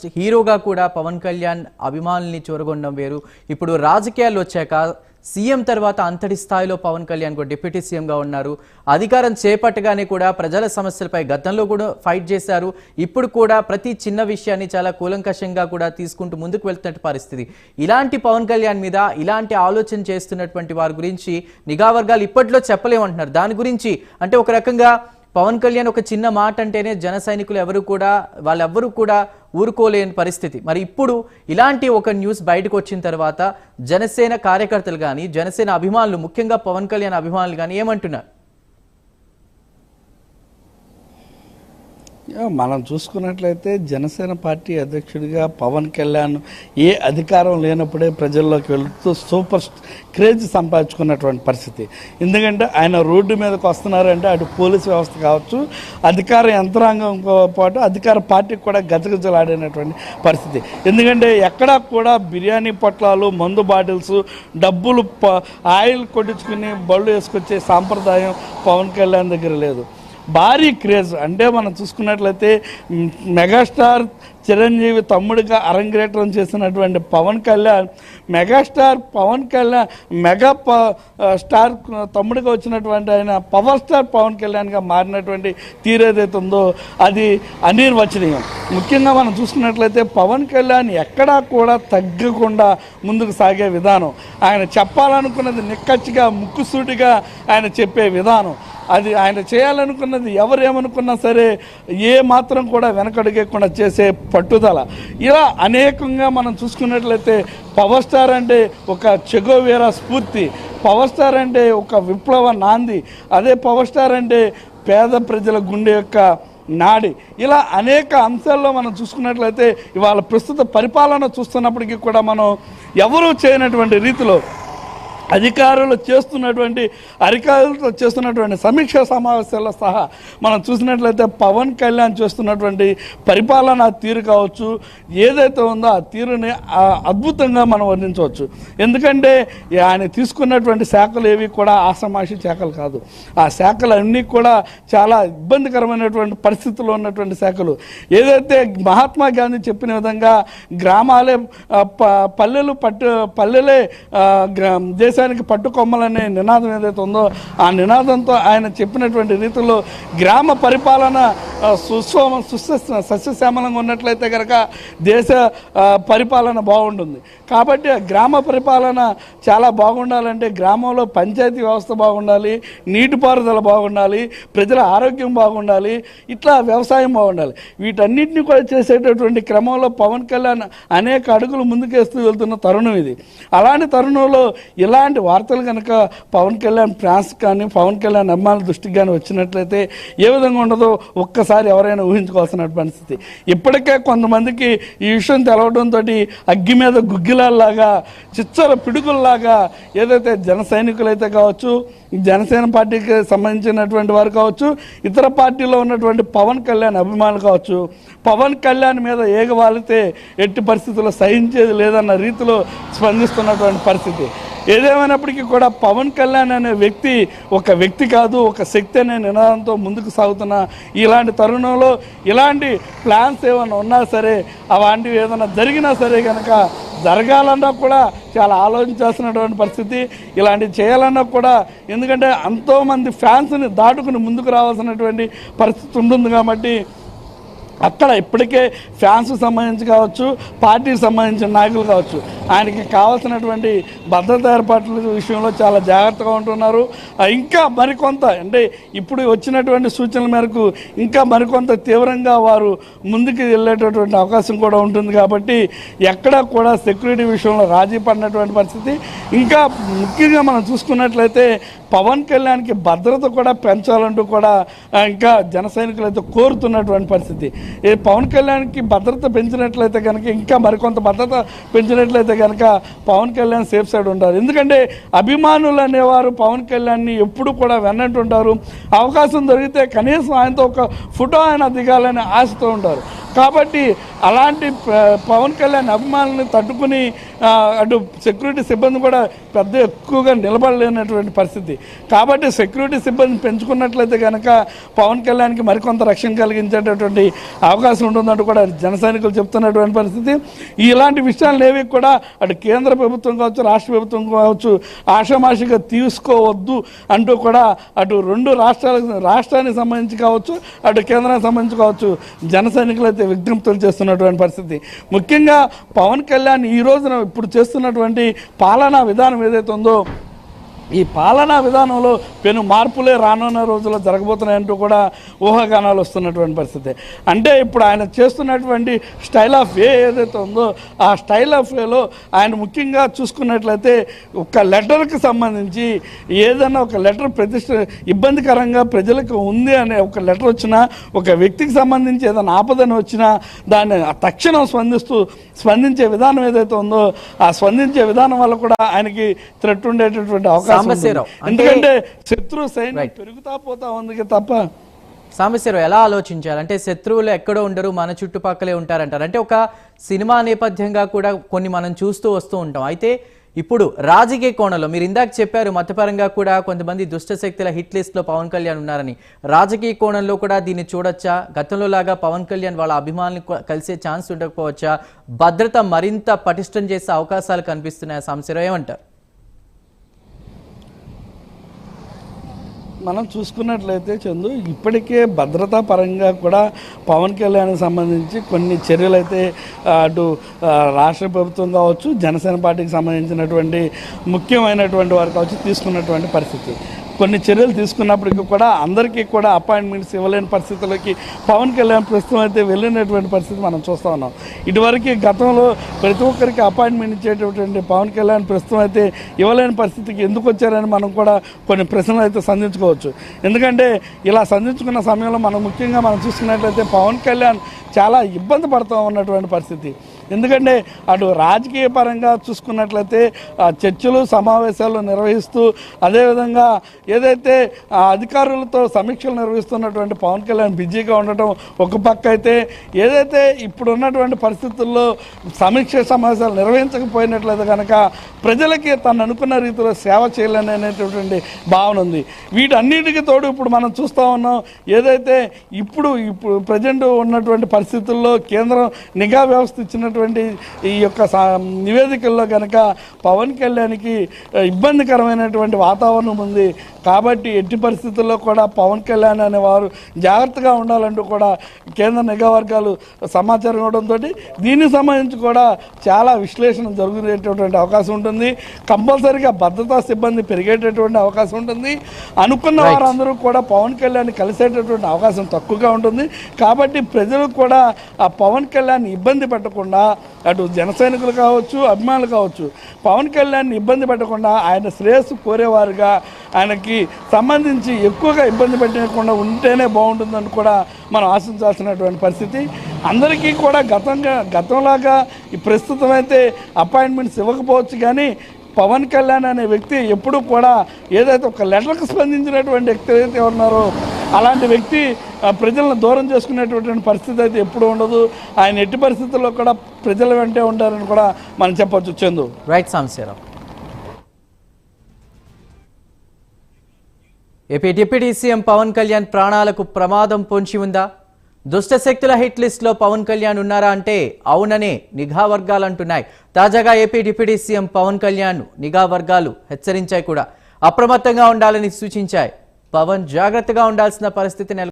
First హీరోగా కూడా పవన్ కళ్యాణ్ అభిమానుల్ని చూరగొనడం వేరు. ఇప్పుడు రాజకీయాలు వచ్చాక సీఎం తర్వాత అంతటి స్థాయిలో పవన్ కళ్యాణ్ కూడా డిప్యూటీ సీఎంగా ఉన్నారు. అధికారం చేపట్టగానే కూడా ప్రజల సమస్యలపై గతంలో కూడా ఫైట్ చేశారు. ఇప్పుడు కూడా ప్రతి చిన్న విషయాన్ని చాలా కూలంకషంగా కూడా తీసుకుంటూ ముందుకు వెళ్తున్నట్టు పరిస్థితి. ఇలాంటి పవన్ కళ్యాణ్ మీద ఇలాంటి ఆలోచన చేస్తున్నటువంటి వారి గురించి నిఘా వర్గాలు ఇప్పట్లో చెప్పలేమంటున్నారు. దాని గురించి అంటే ఒక రకంగా పవన్ కళ్యాణ్ ఒక చిన్న మాట అంటేనే జన సైనికులు వాళ్ళెవ్వరూ కూడా ఊరుకోలేని పరిస్థితి. మరి ఇప్పుడు ఇలాంటి ఒక న్యూస్ బయటకు వచ్చిన తర్వాత జనసేన కార్యకర్తలు కానీ జనసేన అభిమానులు ముఖ్యంగా పవన్ కళ్యాణ్ అభిమానులు కానీ ఏమంటున్నారు? మనం చూసుకున్నట్లయితే జనసేన పార్టీ అధ్యక్షుడిగా పవన్ కళ్యాణ్ ఏ అధికారం లేనప్పుడే ప్రజల్లోకి వెళుతూ సూపర్ క్రేజ్ సంపాదించుకున్నటువంటి పరిస్థితి. ఎందుకంటే ఆయన రోడ్డు మీదకి వస్తున్నారంటే అటు పోలీసు వ్యవస్థ కావచ్చు, అధికార యంత్రాంగం పాటు అధికార పార్టీకి కూడా గజగజలాడినటువంటి పరిస్థితి. ఎందుకంటే ఎక్కడా కూడా బిర్యానీ పొట్లాలు, మందు బాటిల్స్, డబ్బులు ఆయిల్ కొట్టించుకుని బళ్ళు వేసుకొచ్చే సాంప్రదాయం పవన్ కళ్యాణ్ దగ్గర లేదు. భారీ క్రేజ్ అంటే మనం చూసుకున్నట్లయితే మెగాస్టార్ చిరంజీవి తమ్ముడిగా అరంగేట్రం చేసినటువంటి పవన్ కళ్యాణ్, మెగాస్టార్ పవన్ కళ్యాణ్ స్టార్ తమ్ముడిగా వచ్చినటువంటి ఆయన పవర్ స్టార్ పవన్ కళ్యాణ్గా మారినటువంటి తీరేదైతే ఉందో అది అనిర్వచనీయం. ముఖ్యంగా మనం చూసుకున్నట్లయితే పవన్ కళ్యాణ్ ఎక్కడా కూడా తగ్గకుండా ముందుకు సాగే విధానం, ఆయన చెప్పాలనుకున్నది నిక్కచ్చిగా ముక్కుసూటిగా ఆయన చెప్పే విధానం, అది ఆయన చేయాలనుకున్నది ఎవరేమనుకున్నా సరే ఏ మాత్రం కూడా వెనకడుగకుండా చేసే పట్టుదల, ఇలా అనేకంగా మనం చూసుకున్నట్లయితే పవర్ స్టార్ అంటే ఒక చెగోవేరా స్ఫూర్తి, పవర్ స్టార్ అంటే ఒక విప్లవ నాంది, అదే పవర్ స్టార్ అంటే పేద ప్రజల గుండె యొక్క నాడి. ఇలా అనేక అంశాల్లో మనం చూసుకున్నట్లయితే ఇవాళ ప్రస్తుత పరిపాలన చూస్తున్నప్పటికీ కూడా మనం ఎవరూ చేయనటువంటి రీతిలో అధికారులతో చేస్తున్నటువంటి సమీక్షా సమావేశాల్లో సహా మనం చూసినట్లయితే పవన్ కళ్యాణ్ చేస్తున్నటువంటి పరిపాలనా తీరు కావచ్చు, ఏదైతే ఉందో ఆ తీరుని అద్భుతంగా మనం వర్ణించవచ్చు. ఎందుకంటే ఆయన తీసుకున్నటువంటి శాఖలు ఏవి కూడా ఆషామాషి శాఖలు కాదు. ఆ శాఖలు అన్నీ కూడా చాలా ఇబ్బందికరమైనటువంటి పరిస్థితుల్లో ఉన్నటువంటి శాఖలు. ఏదైతే మహాత్మా గాంధీ చెప్పిన విధంగా గ్రామాలే పల్లెలే దేశానికి పట్టుకొమ్మలనే నినాదం ఏదైతే ఉందో ఆ నినాదంతో ఆయన చెప్పినటువంటి రీతిలో గ్రామ పరిపాలన సస్యశ్యామలంగా ఉన్నట్లయితే కనుక దేశ పరిపాలన బాగుంటుంది. కాబట్టి ఆ గ్రామ పరిపాలన చాలా బాగుండాలంటే గ్రామంలో పంచాయతీ వ్యవస్థ బాగుండాలి, నీటిపారుదల బాగుండాలి, ప్రజల ఆరోగ్యం బాగుండాలి, ఇట్లా వ్యవసాయం బాగుండాలి. వీటన్నిటిని కూడా చేసేటటువంటి క్రమంలో పవన్ కళ్యాణ్ అనేక అడుగులు ముందుకేస్తూ వెళ్తున్న తరుణం ఇది. అలాంటి తరుణంలో ఇలాంటి వార్తలు కనుక పవన్ కళ్యాణ్ ఫ్యాన్స్ కానీ పవన్ కళ్యాణ్ అభిమానుల దృష్టికి కానీ వచ్చినట్లయితే ఏ విధంగా ఉండదో ఒక్కసారి ఎవరైనా ఊహించుకోవాల్సిన పరిస్థితి. ఇప్పటికే కొంతమందికి ఈ విషయం తెలవడంతో అగ్గి మీద గుగ్గిలాల్లాగా చిచ్చల పిడుగుల్లాగా ఏదైతే జన సైనికులైతే కావచ్చు, జనసేన పార్టీకి సంబంధించినటువంటి వారు కావచ్చు, ఇతర పార్టీలో ఉన్నటువంటి పవన్ కళ్యాణ్ అభిమానులు కావచ్చు, పవన్ కళ్యాణ్ మీద ఏగవాలితే ఎట్టి పరిస్థితుల్లో సహించేది లేదన్న రీతిలో స్పందిస్తున్నటువంటి పరిస్థితి. ఏదేమైనప్పటికీ కూడా పవన్ కళ్యాణ్ అనే వ్యక్తి ఒక వ్యక్తి కాదు, ఒక శక్తి అనే నినాదంతో ముందుకు సాగుతున్న ఇలాంటి తరుణంలో ఇలాంటి ప్లాన్స్ ఏమైనా ఉన్నా సరే, అలాంటివి ఏదైనా జరిగినా సరే కనుక జరగాలన్నా కూడా చాలా ఆలోచించాల్సినటువంటి పరిస్థితి. ఇలాంటివి చేయాలన్నా కూడా ఎందుకంటే ఎంతోమంది ఫ్యాన్స్ని దాటుకుని ముందుకు రావాల్సినటువంటి పరిస్థితి ఉంటుంది. కాబట్టి అక్కడ ఇప్పటికే ఫ్యాన్స్ సంబంధించి కావచ్చు, పార్టీకి సంబంధించిన నాయకులు కావచ్చు, ఆయనకి కావాల్సినటువంటి భద్రతా ఏర్పాట్ల విషయంలో చాలా జాగ్రత్తగా ఉంటున్నారు. ఇంకా మరికొంత అంటే ఇప్పుడు వచ్చినటువంటి సూచనల మేరకు ఇంకా మరికొంత తీవ్రంగా వారు ముందుకు వెళ్ళేటటువంటి అవకాశం కూడా ఉంటుంది. కాబట్టి ఎక్కడా కూడా సెక్యూరిటీ విషయంలో రాజీ పడినటువంటి పరిస్థితి. ఇంకా ముఖ్యంగా మనం చూసుకున్నట్లయితే పవన్ కళ్యాణ్కి భద్రత కూడా పెంచాలంటూ కూడా ఇంకా జన సైనికులు అయితే కోరుతున్నటువంటి పరిస్థితి. పవన్ కళ్యాణ్కి భద్రత పెంచినట్లయితే కనుక, ఇంకా మరికొంత భద్రత పెంచినట్లయితే కనుక పవన్ కళ్యాణ్ సేఫ్ సైడ్ ఉంటారు. ఎందుకంటే అభిమానులు అనేవారు పవన్ కళ్యాణ్ని ఎప్పుడు కూడా వెన్నట్టుంటారు. అవకాశం దొరికితే కనీసం ఆయనతో ఒక ఫోటో ఆయన దిగాలని ఆశతో ఉంటారు. కాబట్టి అలాంటి పవన్ కళ్యాణ్ అభిమానులను తట్టుకుని అటు సెక్యూరిటీ సిబ్బంది కూడా ఎక్కువగా నిలబడలేనటువంటి పరిస్థితి. కాబట్టి సెక్యూరిటీ సిబ్బంది పెంచుకున్నట్లయితే కనుక పవన్ కళ్యాణ్కి మరికొంత రక్షణ కలిగించేటటువంటి అవకాశం ఉంటుందంటూ కూడా జన సైనికులు చెప్తున్నటువంటి పరిస్థితి. ఇలాంటి విషయాలు ఏవి కూడా అటు కేంద్ర ప్రభుత్వం కావచ్చు, రాష్ట్ర ప్రభుత్వం కావచ్చు ఆషామాషిగా తీసుకోవద్దు అంటూ కూడా అటు రెండు రాష్ట్రానికి సంబంధించి కావచ్చు, అటు కేంద్రానికి సంబంధించి కావచ్చు జన సైనికులు అయితే విజ్ఞప్తులు చేస్తున్నటువంటి పరిస్థితి. ముఖ్యంగా పవన్ కళ్యాణ్ ఈ రోజున ఇప్పుడు చేస్తున్నటువంటి పాలనా విధానం ఏదైతే ఉందో, ఈ పాలనా విధానంలో పెను మార్పులే రానున్న రోజుల్లో జరగబోతున్నాయంటూ కూడా ఊహాగానాలు వస్తున్నటువంటి పరిస్థితి. అంటే ఇప్పుడు ఆయన చేస్తున్నటువంటి స్టైల్ ఆఫ్ వే ఏదైతే ఉందో ఆ స్టైల్ ఆఫ్ వేలో ఆయన ముఖ్యంగా చూసుకున్నట్లయితే ఒక లెటర్కి సంబంధించి ఏదైనా ఒక లెటర్ ఇబ్బందికరంగా ప్రజలకు ఉంది అనే ఒక లెటర్ వచ్చినా, ఒక వ్యక్తికి సంబంధించి ఏదైనా ఆపదని వచ్చినా దాన్ని తక్షణం స్పందించే విధానం ఏదైతే ఉందో ఆ స్పందించే విధానం వల్ల కూడా ఆయనకి థ్రెట్ ఉండేటటువంటి అవకాశం. ఎందుకంటే శత్రు సైన్యం పెరుగుతా పోతా ఉంది తప్ప. సాంబశివరావు ఎలా ఆలోచించారు అంటే శత్రువులు ఎక్కడో ఉండరు, మన చుట్టుపక్కలే ఉంటారంటారు. అంటే ఒక సినిమా నేపథ్యంగా కూడా కొన్ని మనం చూస్తూ వస్తూ ఉంటాం. అయితే ఇప్పుడు రాజకీయ కోణంలో మీరు ఇందాక చెప్పారు మతపరంగా కూడా కొంతమంది దుష్ట శక్తుల హిట్ లిస్ట్ లో పవన్ కళ్యాణ్ ఉన్నారని. రాజకీయ కోణంలో కూడా దీన్ని చూడొచ్చా? గతంలో లాగా పవన్ కళ్యాణ్ వాళ్ళ అభిమానులు కలిసే ఛాన్స్ ఉండకపోవచ్చా? భద్రత మరింత పటిష్టం చేసే అవకాశాలు కనిపిస్తున్నాయా? సాంబశివరావు ఏమంటారు? మనం చూసుకున్నట్లయితే చందు ఇప్పటికే భద్రతా పరంగా కూడా పవన్ కళ్యాణ్కి సంబంధించి కొన్ని చర్యలు అయితే అటు రాష్ట్ర ప్రభుత్వం కావచ్చు, జనసేన పార్టీకి సంబంధించినటువంటి ముఖ్యమైనటువంటి వారు కావచ్చు తీసుకున్నటువంటి పరిస్థితి. కొన్ని చర్యలు తీసుకున్నప్పటికీ కూడా అందరికీ కూడా అపాయింట్మెంట్స్ ఇవ్వలేని పరిస్థితులకి పవన్ కళ్యాణ్ ప్రస్తుతం అయితే వెళ్ళినటువంటి పరిస్థితి మనం చూస్తూ ఉన్నాం. ఇటువరకు గతంలో ప్రతి ఒక్కరికి అపాయింట్మెంట్ ఇచ్చేటటువంటి పవన్ కళ్యాణ్ ప్రస్తుతం అయితే ఇవ్వలేని పరిస్థితికి ఎందుకు వచ్చారని మనం కూడా కొన్ని ప్రశ్నలు అయితే సంధించుకోవచ్చు. ఎందుకంటే ఇలా సంధించుకున్న సమయంలో మనం ముఖ్యంగా మనం చూసుకున్నట్లయితే పవన్ కళ్యాణ్ చాలా ఇబ్బంది పడుతూ ఉన్నటువంటి పరిస్థితి. ఎందుకంటే అటు రాజకీయ పరంగా చూసుకున్నట్లయితే చర్చలు సమావేశాలు నిర్వహిస్తూ అదేవిధంగా ఏదైతే అధికారులతో సమీక్షలు నిర్వహిస్తున్నటువంటి పవన్ కళ్యాణ్ బిజీగా ఉండటం ఒక పక్క అయితే, ఏదైతే ఇప్పుడు ఉన్నటువంటి పరిస్థితుల్లో సమీక్ష సమావేశాలు నిర్వహించకపోయినట్లయితే కనుక ప్రజలకి తను అనుకున్న రీతిలో సేవ చేయాలని అనేటటువంటి భావన ఉంది. వీటన్నిటికీ తోడు ఇప్పుడు మనం చూస్తూ ఉన్నాం ఏదైతే ఇప్పుడు ప్రజెంట్ ఉన్నటువంటి పరిస్థితుల్లో కేంద్రం నిఘా వ్యవస్థ ఇచ్చినటువంటి ఈ యొక్క నివేదికల్లో కనుక పవన్ కళ్యాణ్కి ఇబ్బందికరమైనటువంటి వాతావరణం ఉంది. కాబట్టి ఎట్టి పరిస్థితుల్లో కూడా పవన్ కళ్యాణ్ అనేవారు జాగ్రత్తగా ఉండాలంటూ కూడా కేంద్ర నిఘా వర్గాలు సమాచారం ఇవ్వడంతో దీనికి సంబంధించి కూడా చాలా విశ్లేషణ జరుగుతున్నటువంటి అవకాశం ఉంటుంది. కంపల్సరీగా భద్రతా సిబ్బంది పెరిగేటటువంటి అవకాశం ఉంటుంది. అనుకున్న వారందరూ కూడా పవన్ కళ్యాణ్ కలిసేటటువంటి అవకాశం తక్కువగా ఉంటుంది. కాబట్టి ప్రజలు కూడా ఆ పవన్ కళ్యాణ్ ఇబ్బంది పెట్టకుండా, అటు జన సైనికులు కావచ్చు, అభిమానులు కావచ్చు, పవన్ కళ్యాణ్ ఇబ్బంది పెట్టకుండా ఆయన శ్రేయస్సు కోరేవారుగా ఆయనకి సంబంధించి ఎక్కువగా ఇబ్బంది పెట్టకుండా ఉంటేనే బాగుంటుందని కూడా మనం ఆశించాల్సినటువంటి పరిస్థితి. అందరికీ కూడా గతంలాగా ఈ ప్రస్తుతం అయితే అపాయింట్మెంట్స్ ఇవ్వకపోవచ్చు, కానీ పవన్ కళ్యాణ్ అనే వ్యక్తి ఎప్పుడూ కూడా ఏదైతే ఒక లెటర్కి స్పందించినటువంటి వ్యక్తి ఏదైతే ఉన్నారో అలాంటి వ్యక్తి ప్రజలను దూరం చేసుకునేటటువంటి పరిస్థితి అయితే ఎప్పుడు ఉండదు. ఆయన ఎట్టి పరిస్థితుల్లో కూడా ప్రజల వెంటే ఉంటారని కూడా మనం చెప్పొచ్చు. Chandu right. Sambasivarao. AP deputy CM Pawan Kalyan ప్రాణాలకు ప్రమాదం పొంచి ఉందా? దుష్ట శక్తుల హిట్ లిస్ట్ లో పవన్ కళ్యాణ్ ఉన్నారా అంటే అవుననే నిఘా వర్గాలు అంటున్నాయి. తాజాగా AP deputy CM Pawan Kalyan నిఘా వర్గాలు హెచ్చరించాయి కూడా. అప్రమత్తంగా ఉండాలని సూచించాయి. పవన్ జాగ్రత్తగా ఉండాల్సిన పరిస్థితి